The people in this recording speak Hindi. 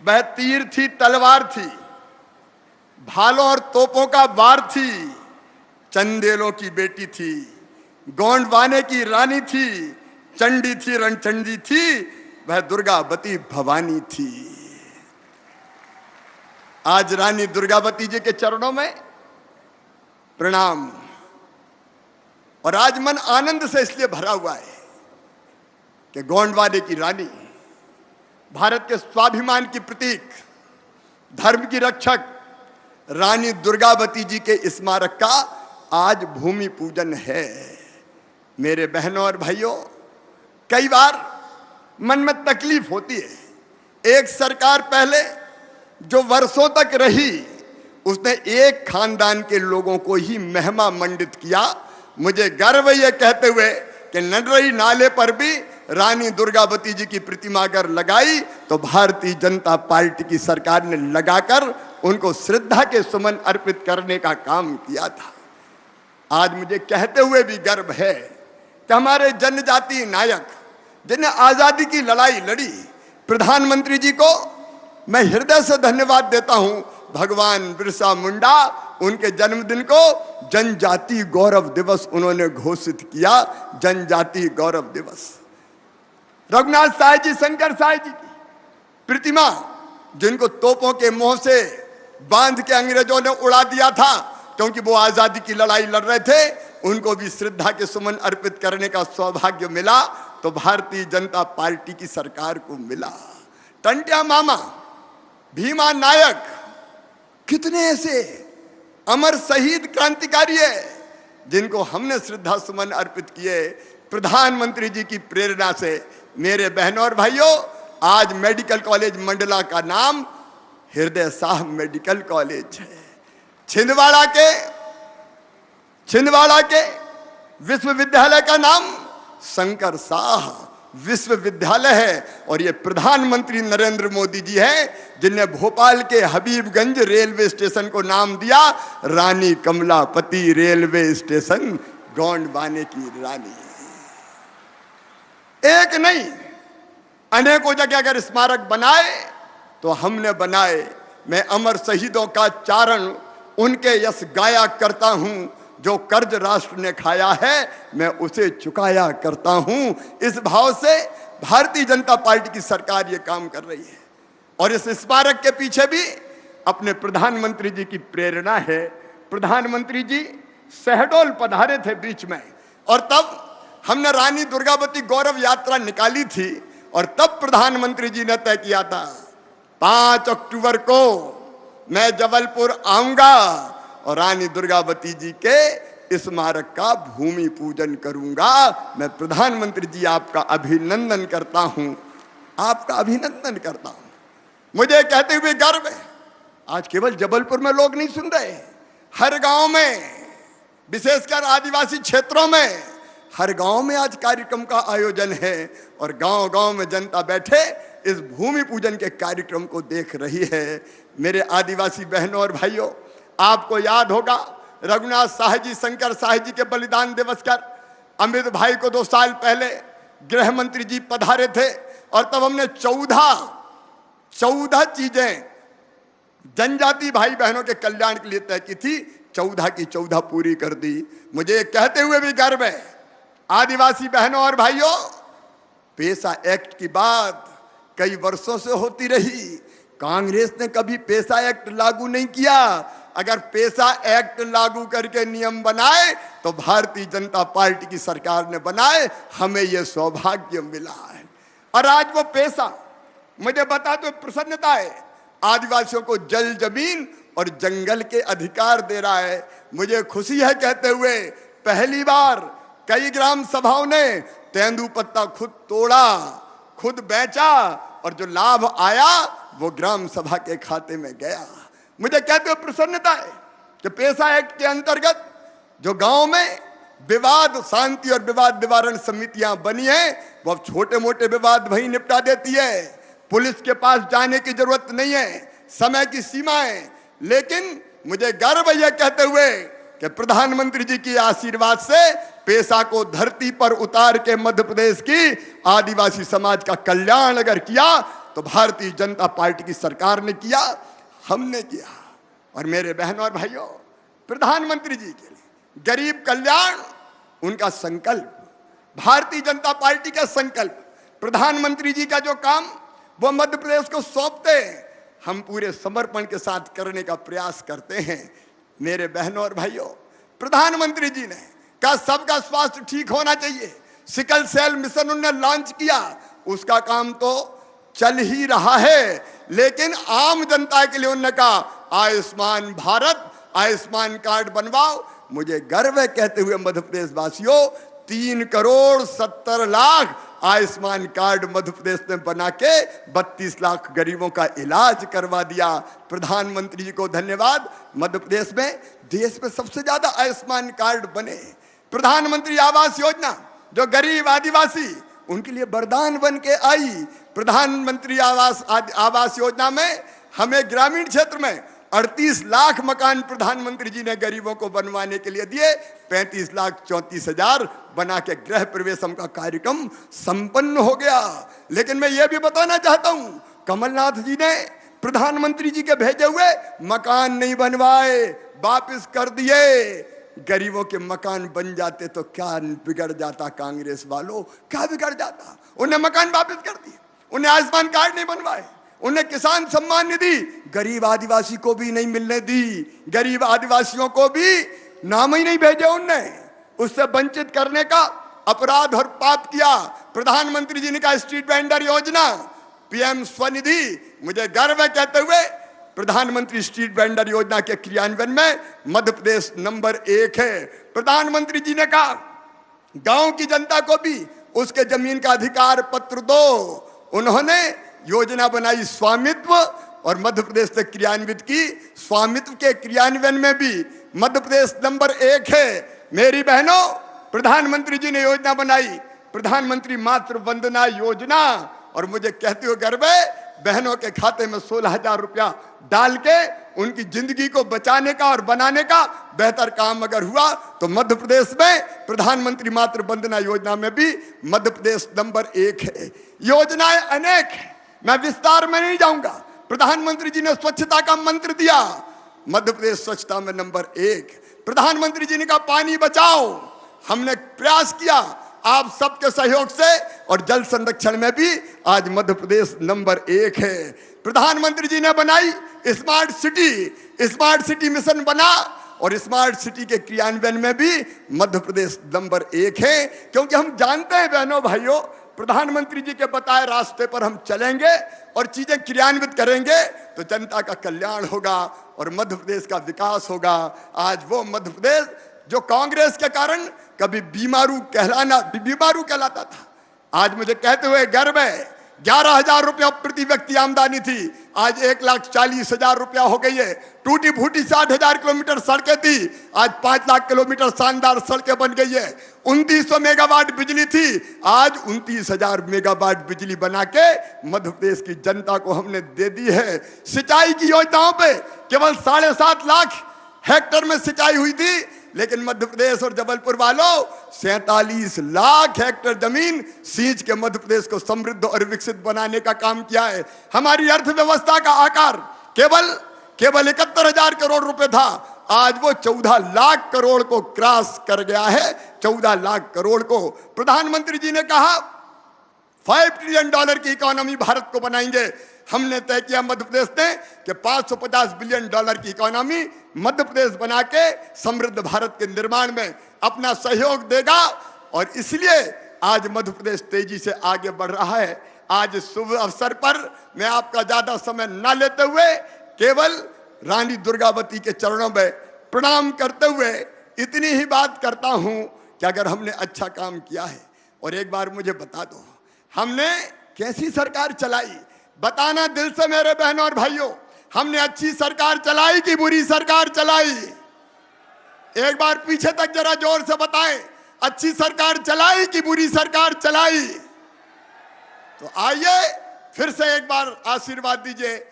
वह तीर थी, तलवार थी, भालों और तोपों का वार थी, चंदेलों की बेटी थी, गोंडवाने की रानी थी, चंडी थी, रणचंडी थी, वह दुर्गावती भवानी थी। आज रानी दुर्गावती जी के चरणों में प्रणाम। और आज मन आनंद से इसलिए भरा हुआ है कि गोंडवाने की रानी, भारत के स्वाभिमान की प्रतीक, धर्म की रक्षक रानी दुर्गावती जी के स्मारक का आज भूमि पूजन है। मेरे बहनों और भाइयों, कई बार मन में तकलीफ होती है। एक सरकार पहले जो वर्षों तक रही, उसने एक खानदान के लोगों को ही महिमा मंडित किया। मुझे गर्व ये कहते हुए कि नडरई नाले पर भी रानी दुर्गावती जी की प्रतिमा अगर लगाई तो भारतीय जनता पार्टी की सरकार ने लगाकर उनको श्रद्धा के सुमन अर्पित करने का काम किया था। आज मुझे कहते हुए भी गर्व है कि हमारे जनजातीय नायक जिन्हें आजादी की लड़ाई लड़ी, प्रधानमंत्री जी को मैं हृदय से धन्यवाद देता हूं। भगवान बिरसा मुंडा, उनके जन्मदिन को जनजातीय गौरव दिवस उन्होंने घोषित किया, जनजातीय गौरव दिवस। रघुनाथ साहब जी, शंकर साहब जी की प्रतिमा, जिनको तोपों के मुंह से बांध के अंग्रेजों ने उड़ा दिया था क्योंकि वो आजादी की लड़ाई लड़ रहे थे, उनको भी श्रद्धा के सुमन अर्पित करने का सौभाग्य मिला तो भारतीय जनता पार्टी की सरकार को मिला। टंटिया मामा, भीमा नायक, कितने ऐसे अमर शहीद क्रांतिकारी है जिनको हमने श्रद्धा सुमन अर्पित किए प्रधानमंत्री जी की प्रेरणा से। मेरे बहनों और भाइयों, आज मेडिकल कॉलेज मंडला का नाम हृदय शाह मेडिकल कॉलेज है। छिंदवाड़ा के विश्वविद्यालय का नाम शंकर शाह विश्वविद्यालय है। और ये प्रधानमंत्री नरेंद्र मोदी जी हैं जिन्हें भोपाल के हबीबगंज रेलवे स्टेशन को नाम दिया रानी कमलापति रेलवे स्टेशन, गोंडवाने की रानी। एक नहीं, अनेकों जगह अगर स्मारक बनाए तो हमने बनाए। मैं अमर शहीदों का चारण, उनके यश गाया करता हूं। जो कर्ज राष्ट्र ने खाया है मैं उसे चुकाया करता हूं। इस भाव से भारतीय जनता पार्टी की सरकार ये काम कर रही है। और इस स्मारक के पीछे भी अपने प्रधानमंत्री जी की प्रेरणा है। प्रधानमंत्री जी शहडोल पधारे थे बीच में, और तब हमने रानी दुर्गावती गौरव यात्रा निकाली थी। और तब प्रधानमंत्री जी ने तय किया था 5 अक्टूबर को मैं जबलपुर आऊंगा और रानी दुर्गावती जी के स्मारक का भूमि पूजन करूंगा। मैं प्रधानमंत्री जी आपका अभिनंदन करता हूं, आपका अभिनंदन करता हूं। मुझे कहते हुए गर्व है, आज केवल जबलपुर में लोग नहीं सुन रहे, हर गांव में, विशेषकर आदिवासी क्षेत्रों में, हर गांव में आज कार्यक्रम का आयोजन है। और गांव-गांव में जनता बैठे इस भूमि पूजन के कार्यक्रम को देख रही है। मेरे आदिवासी बहनों और भाइयों, आपको याद होगा रघुनाथ साहब जी, शंकर साहब जी के बलिदान दिवस पर अमित भाई को 2 साल पहले गृह मंत्री जी पधारे थे। और तब हमने 14 चीजें जनजाति भाई बहनों के कल्याण के लिए तय की थी। 14 की 14 पूरी कर दी। मुझे कहते हुए भी गर्व है, आदिवासी बहनों और भाइयों, पेशा एक्ट की बात कई वर्षों से होती रही। कांग्रेस ने कभी पेशा एक्ट लागू नहीं किया। अगर पेशा एक्ट लागू करके नियम बनाए तो भारतीय जनता पार्टी की सरकार ने बनाए, हमें यह सौभाग्य मिला है। और आज वो पेशा, मुझे बता दो, प्रसन्नता है, आदिवासियों को जल, जमीन और जंगल के अधिकार दे रहा है। मुझे खुशी है कहते हुए पहली बार कई ग्राम सभाओं ने तेंदुपत्ता खुद तोड़ा, खुद बेचा, और जो लाभ आया वो ग्राम सभा के खाते में गया। मुझे कहते हुए प्रसन्नता है कि पेशा एक्ट के अंतर्गत जो गांव में विवाद शांति और विवाद निवारण समितियां बनी हैं, वो अब छोटे मोटे विवाद वही निपटा देती है। पुलिस के पास जाने की जरूरत नहीं है, समय की सीमा है। लेकिन मुझे गर्व है कहते हुए कि प्रधानमंत्री जी की आशीर्वाद से पेशा को धरती पर उतार के मध्य प्रदेश की आदिवासी समाज का कल्याण अगर किया तो तो भारतीय जनता पार्टी की सरकार ने किया, हमने किया। और मेरे बहनों और भाइयों, प्रधानमंत्री जी के लिए गरीब कल्याण उनका संकल्प, भारतीय जनता पार्टी का संकल्प, प्रधानमंत्री जी का जो काम वो मध्य प्रदेश को सौंपते हैं, हम पूरे समर्पण के साथ करने का प्रयास करते हैं। मेरे बहनों और भाइयों, प्रधानमंत्री जी ने कहा सबका स्वास्थ्य ठीक होना चाहिए, सिकल सेल मिशन उन्होंने लॉन्च किया, उसका काम तो चल ही रहा है, लेकिन आम जनता के लिए उन्होंने कहा आयुष्मान भारत, आयुष्मान कार्ड बनवाओ। मुझे गर्व है कहते हुए मध्य प्रदेश वासियों, 3,70,00,000 आयुष्मान कार्ड मध्य प्रदेश में बना के 32 लाख गरीबों का इलाज करवा दिया। प्रधानमंत्री जी को धन्यवाद। मध्य प्रदेश में देश में सबसे ज्यादा आयुष्मान कार्ड बने। प्रधानमंत्री आवास योजना जो गरीब आदिवासी उनके लिए वरदान बन के आई। प्रधानमंत्री आवास योजना में हमें ग्रामीण क्षेत्र में 38 लाख मकान प्रधानमंत्री जी ने गरीबों को बनवाने के लिए दिए। 35,34,000 बना के गृह प्रवेशम का कार्यक्रम संपन्न हो गया। लेकिन मैं ये भी बताना चाहता हूं, कमलनाथ जी ने प्रधानमंत्री जी के भेजे हुए मकान नहीं बनवाए, वापस कर दिए। गरीबों के मकान बन जाते तो क्या बिगड़ जाता कांग्रेस वालों, क्या बिगड़ जाता। उन्हें मकान वापस कर दिए, उन्हें आयुष्मान कार्ड नहीं बनवाए, उन्हें किसान सम्मान निधि गरीब आदिवासी को भी नहीं मिलने दी, गरीब आदिवासियों को भी नाम ही नहीं भेजे उनने। उससे वंचित करने का अपराध और पाप किया। प्रधानमंत्री जी ने कहा स्ट्रीट वेंडर योजना, पीएम स्वनिधि, मुझे गर्व है कहते हुए प्रधानमंत्री स्ट्रीट वेंडर योजना के क्रियान्वयन में मध्य प्रदेश नंबर 1 है। प्रधानमंत्री जी ने कहा गांव की जनता को भी उसके जमीन का अधिकार पत्र दो। उन्होंने योजना बनाई स्वामित्व और मध्य प्रदेश से क्रियान्वित की। स्वामित्व के क्रियान्वयन में भी मध्य प्रदेश नंबर 1 है। मेरी बहनों, प्रधानमंत्री जी ने योजना बनाई प्रधानमंत्री मातृ वंदना योजना, और मुझे कहते हुए गर्व है बहनों के खाते में 16,000 रुपया डाल के उनकी जिंदगी को बचाने का और बनाने का बेहतर काम अगर हुआ तो मध्य प्रदेश में प्रधानमंत्री मातृ वंदना योजना में भी मध्य प्रदेश नंबर 1 है। योजनाएं अनेक है, मैं विस्तार में नहीं जाऊंगा। प्रधानमंत्री जी ने स्वच्छता का मंत्र दिया, मध्य प्रदेश स्वच्छता में नंबर 1। प्रधानमंत्री जी ने कहा पानी बचाओ, हमने प्रयास किया आप सबके सहयोग से, और जल संरक्षण में भी आज मध्य प्रदेश नंबर 1 है। प्रधानमंत्री जी ने बनाई स्मार्ट सिटी मिशन बना, और स्मार्ट सिटी के क्रियान्वयन में भी मध्य प्रदेश नंबर 1 है। क्योंकि हम जानते हैं बहनों भाइयों, प्रधानमंत्री जी के बताए रास्ते पर हम चलेंगे और चीजें क्रियान्वित करेंगे तो जनता का कल्याण होगा और मध्य प्रदेश का विकास होगा। आज वो मध्य प्रदेश जो कांग्रेस के कारण कभी बीमारू कहलाता था, आज मुझे कहते हुए गर्व है 11,000 रुपया प्रति व्यक्ति आमदनी थी, आज 1,40,000 रुपया हो गई है। टूटी फूटी 60,000 किलोमीटर सड़कें थी, आज 5 लाख किलोमीटर शानदार सड़कें बन गई है। 2900 मेगावाट बिजली थी, आज 29,000 मेगावाट बिजली बना के मध्य प्रदेश की जनता को हमने दे दी है। सिंचाई की योजनाओं पे केवल 7.5 लाख हेक्टेयर में सिंचाई हुई थी, लेकिन मध्य प्रदेश और जबलपुर वालों 47 लाख हेक्टेयर जमीन सींच के मध्य प्रदेश को समृद्ध और विकसित बनाने का काम किया है। हमारी अर्थव्यवस्था का आकार केवल 71,000 करोड़ रुपए था, आज वो 14 लाख करोड़ को क्रॉस कर गया है। 14 लाख करोड़ को प्रधानमंत्री जी ने कहा $5 ट्रिलियन की इकोनॉमी भारत को बनाएंगे। हमने तय किया मध्य प्रदेश ने कि $550 बिलियन की इकोनॉमी मध्य प्रदेश बना के समृद्ध भारत के निर्माण में अपना सहयोग देगा, और इसलिए आज मध्य प्रदेश तेजी से आगे बढ़ रहा है। आज इस शुभ अवसर पर मैं आपका ज्यादा समय न लेते हुए केवल रानी दुर्गावती के चरणों में प्रणाम करते हुए इतनी ही बात करता हूं कि अगर हमने अच्छा काम किया है, और एक बार मुझे बता दो हमने कैसी सरकार चलाई, बताना दिल से मेरे बहनों और भाइयों, हमने अच्छी सरकार चलाई कि बुरी सरकार चलाई? एक बार पीछे तक जरा जोर से बताएं, अच्छी सरकार चलाई कि बुरी सरकार चलाई? तो आइए फिर से एक बार आशीर्वाद दीजिए।